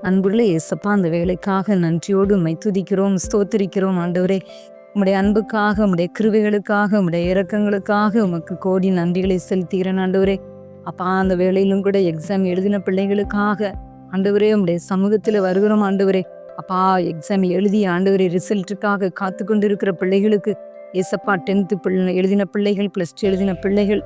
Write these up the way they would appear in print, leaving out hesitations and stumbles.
அன்புள்ள இயேசப்பா, அந்த வேலைக்காக நன்றியோடு உம்மை துதிக்கிறோம், ஸ்தோத்திரிக்கிறோம் ஆண்டவரே. உம்முடைய அன்புக்காக, உம்முடைய கிருபைகளுக்காக, உம்முடைய இரக்கங்களுக்காக உமக்கு கோடி நன்றிகளை செலுத்துகிறேன் ஆண்டவரே. அப்பா, அந்த வேலையிலும் கூட எக்ஸாம் எழுதின பிள்ளைகளுக்காக ஆண்டவரே உம்முடைய சமூகத்தில் வருகிறோம் ஆண்டவரே. அப்பா, எக்ஸாம் எழுதி ஆண்டவரே ரிசல்ட்டுக்காக காத்து கொண்டு இருக்கிற பிள்ளைகளுக்கு ஏசப்பா, 10th எழுதின பிள்ளைகள், +2 எழுதின பிள்ளைகள்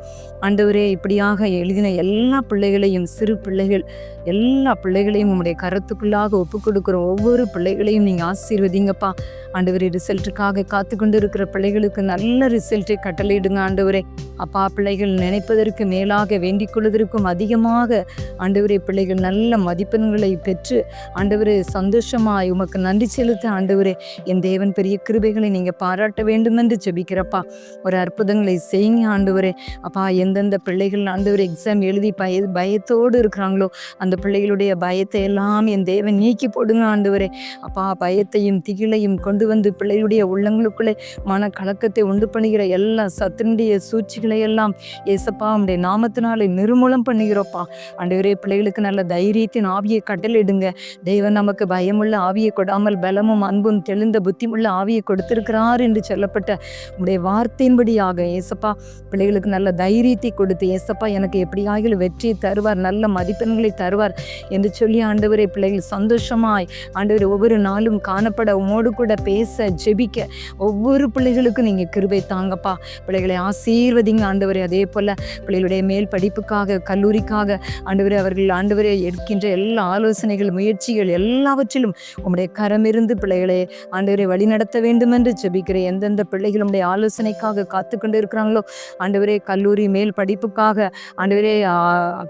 ஆண்டவரே, இப்படியாக எழுதின எல்லா பிள்ளைகளையும், சிறு பிள்ளைகள் எல்லா பிள்ளைகளையும் உம்முடைய கரத்துக்குள்ளாக ஒப்பு கொடுக்குற ஒவ்வொரு பிள்ளைகளையும் நீங்கள் ஆசீர்வதிங்கப்பா ஆண்டவரே. ரிசல்ட்டுக்காக காத்து கொண்டு இருக்கிற பிள்ளைகளுக்கு நல்ல ரிசல்ட்டை கட்டளையிடுங்க ஆண்டவரே. அப்பா, பிள்ளைகள் நினைப்பதற்கு மேலாக வேண்டிக் கொள்வதற்கும் அதிகமாக ஆண்டவரே பிள்ளைகள் நல்ல மதிப்பெண்களை பெற்று ஆண்டவரே சந்தோஷமாய் உமக்கு நன்றி செலுத்த ஆண்டவரே, என் தேவன் பெரிய கிருபைகளை நீங்கள் பாராட்ட வேண்டும் என்று ஜெபிக்கிறப்பா. ஒரு அற்புதங்களை செய்யுங்க ஆண்டவரே. அப்பா, எந்தெந்த பிள்ளைகள் ஆண்டவரே எக்ஸாம் எழுதி பயத்தோடு இருக்கிறாங்களோ அந்த பிள்ளைகளுடைய பயத்தை எல்லாம் என் தேவன் நீக்கி போடுங்க ஆண்டவரே. அப்பா, பயத்தையும் திகிலையும் கொண்டு வந்து பிள்ளைகளுடைய உள்ளங்களுக்குள்ளே மனக்கலக்கத்தை உண்டு பண்ணுகிற எல்லா சத்துனுடைய சூழ்ச்சிகளை எல்லாம் ஏசப்பா உடைய நாமத்தினாலே நிர்மூலம் பண்ணுகிறோப்பா ஆண்டவரே. பிள்ளைகளுக்கு நல்ல தைரியத்தின் ஆவியை கட்டளையிடுங்க. தேவன் நமக்கு பயமுள்ள ஆவியை கொடாமல் பலமும் அன்பும் தெளிந்த புத்தியுள்ள ஆவியை கொடுத்திருக்கிறார் என்று சொல்லப்பட்ட உடைய வார்த்தையின்படியாக ஏசப்பா பிள்ளைகளுக்கு நல்ல தைரியத்தை கொடுத்து ஏசப்பா எனக்கு எப்படியாக வெற்றியை தருவார், நல்ல மதிப்பெண்களை தருவார் என்று சொல்லி ஆண்டவரே பிள்ளைகள் சந்தோஷமாய் ஆண்டவரே ஒவ்வொரு நாளும் காணப்பட உமோடு கூட பேச ஜெபிக்க ஒவ்வொரு பிள்ளைகளுக்கும் நீங்கள் கிருபை தாங்கப்பா. பிள்ளைகளை ஆசீர்வதிங்க ஆண்டவரே. அதே போல் பிள்ளைகளுடைய மேல் படிப்புக்காக, கல்லூரிக்காக ஆண்டவரே அவர்கள் ஆண்டவரே எடுக்கின்ற எல்லா ஆலோசனைகள், முயற்சிகள் எல்லாவற்றிலும் உம்முடைய கரமிருந்து பிள்ளைகளை ஆண்டவரை வழிநடத்த வேண்டும் என்று ஜெபிக்கிறேன். எந்தெந்த பிள்ளைகள் உம்முடைய ஆலோசனைக்காக காத்து கொண்டு இருக்கிறாங்களோ ஆண்டவரே, கல்லூரி மேல் படிப்புக்காக ஆண்டவரே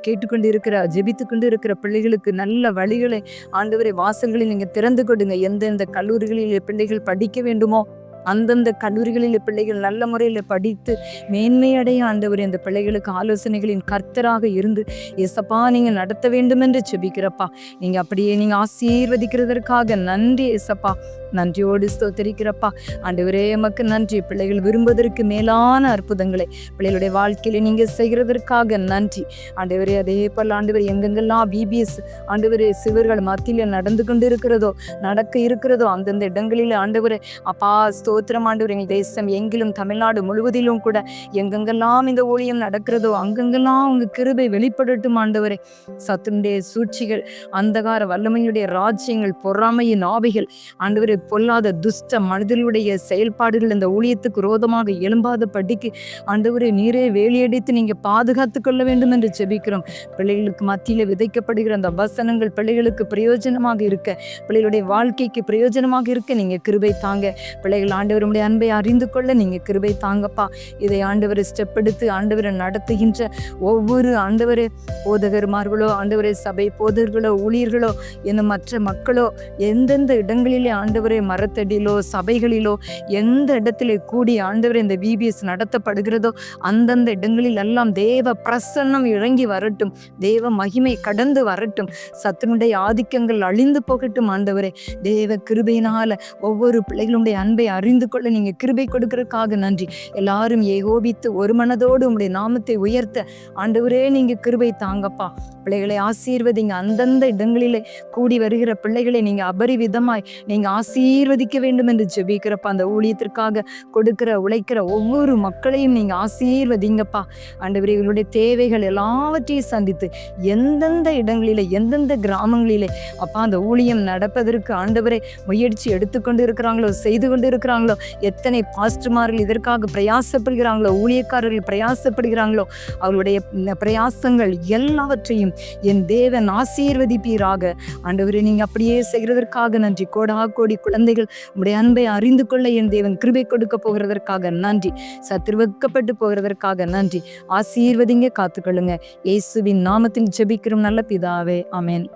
கேட்டுக்கொண்டு இருக்கிற, ஜெபித்து கொண்டு இருக்கிற பிள்ளைகளுக்கு நல்ல வழிகளை ஆண்டவரே வாசல்களில் நீங்கள் திறந்து கொடுங்க. எந்தெந்த கல்லூரிகளில் பிள்ளைகள் படிக்க வேண்டுமோ அந்தந்த கல்லூரிகளில் பிள்ளைகள் நல்ல முறையில் படித்து மேன்மையடைய ஆண்டவரே அந்த பிள்ளைகளுக்கு ஆலோசனைகளின் கர்த்தராக இருந்து ஏசப்பா நீங்கள் நடத்த வேண்டும் என்று ஜெபிக்கிறப்பா. நீங்கள் அப்படியே நீங்கள் ஆசீர்வதிக்கிறதற்காக நன்றி ஏசப்பா. நன்றியோடு ஸ்தோத்திரிக்கிறப்பா ஆண்டவரே. எமக்கு நன்றி. பிள்ளைகள் விரும்புவதற்கு மேலான அற்புதங்களை பிள்ளைகளுடைய வாழ்க்கையில நீங்கள் செய்கிறதற்காக நன்றி ஆண்டவரே. அதே போல் ஆண்டவர் எங்கெங்கெல்லாம் BBS ஆண்டவரே சிறுவர்கள் மத்தியில் நடந்து கொண்டு இருக்கிறதோ, நடக்க இருக்கிறதோ அந்தந்த இடங்களில் ஆண்டவரே அப்பா ஸ்தோத்திரம் ஆண்டவர். எங்கள் தேசம் எங்கிலும், தமிழ்நாடு முழுவதிலும் கூட எங்கெங்கெல்லாம் இந்த ஊழியம் நடக்கிறதோ அங்கெங்கெல்லாம் உங்கள் கிருபை வெளிப்படட்டும் ஆண்டவரே. சத்துனுடைய சூழ்ச்சிகள், அந்தகார வல்லமையுடைய ராஜ்யங்கள், பொறாமையின் ஆவிகள் ஆண்டவரே, பொல்லாத துஷ்ட மனிதர்களுடைய செயல்பாடுகள் இந்த ஊழியத்துக்கு விரோதமாக எழும்பாத படிக்கு ஆண்டவரே நீரே வேலியடித்து நீங்கள் பாதுகாத்து கொள்ள வேண்டும் என்று ஜெபிக்கிறோம். பிள்ளைகளுக்கு மத்தியில் விதைக்கப்படுகிற அந்த வசனங்கள் பிள்ளைகளுக்கு பிரயோஜனமாக இருக்க, பிள்ளைகளுடைய வாழ்க்கைக்கு பிரயோஜனமாக இருக்க நீங்கள் கிருபை தாங்க. பிள்ளைகள் ஆண்டவருடைய அன்பை அறிந்து கொள்ள நீங்கள் கிருபை தாங்கப்பா. இதை ஆண்டவரை ஸ்டெப் எடுத்து ஆண்டவரை நடத்துகின்ற ஒவ்வொரு ஆண்டவரே போதகர்மார்களோ, ஆண்டவரே சபை போதகர்களோ, ஊழியர்களோ, இன்னும் மற்ற மக்களோ எந்தெந்த இடங்களிலே ஆண்டவரே மரத்தடியிலோ சபைகளிலோ எந்த இடத்திலே கூடி ஆண்டவரே இந்த BBS நடத்தப்படுகிறதோ அந்தந்த இடங்களில் எல்லாம் தேவ பிரசன்னம் இறங்கி வரட்டும், தேவ மகிமை கடந்து வரட்டும், சத்துனுடைய ஆதிக்கங்கள் அழிந்து போகட்டும் ஆண்டவரே. தேவ கிருபையினால ஒவ்வொரு பிள்ளைகளுடைய அன்பை அறிந்து கொள்ள நீங்கள் கிருபை கொடுக்கறதுக்காக நன்றி. எல்லாரும் ஏகோபித்து ஒரு மனதோடு உம்முடைய நாமத்தை உயர்த்த ஆண்டவரே நீங்கள் கிருபை தாங்கப்பா. பிள்ளைகளை ஆசீர்வதிங்க. அந்தந்த இடங்களிலே கூடி வருகிற பிள்ளைகளை நீங்கள் அபரிவிதமாய் நீங்கள் ஆசீர்வதிக்க வேண்டும் என்று ஜெபிக்கிறப்பா. அந்த ஊழியத்திற்காக கொடுக்கிற உழைக்கிற ஒவ்வொரு மக்களையும் நீங்கள் ஆசீர்வதிங்கப்பா ஆண்டவரே. இவர்களுடைய தேவைகள் எல்லாவற்றையும் சந்தித்து எந்தெந்த இடங்களிலே, எந்தெந்த கிராமங்களிலே அப்பா அந்த ஊழியம் நடப்பதற்கு ஆண்டவரே முயற்சி எடுத்துக்கொண்டு இருக்கிறாங்களோ, செய்து கொண்டு இருக்கிறாங்களோ, எத்தனை பாஸ்டர்மார்கள் இதற்காக பிரயாசப்படுகிறாங்களோ, ஊழியக்காரர்கள் பிரயாசப்படுகிறாங்களோ, அவர்களுடைய பிரயாசங்கள் எல்லாவற்றையும் என் தேவன் ஆசீர்வதிப்பீராக ஆண்டவரே. நீங்கள் அப்படியே செய்கிறதற்காக நன்றி. கோடா கோடி குழந்தைகள் உடைய அன்பை அறிந்து கொள்ள என் தேவன் கிருபை கொடுக்க போகிறதற்காக நன்றி. சத்துருவக்கப்பட்டு போகிறதற்காக நன்றி. ஆசீர்வதிங்க, காத்துக்கொள்ளுங்க. இயேசுவின் நாமத்தில் ஜெபிக்கிறோம் நல்ல பிதாவே, ஆமென்.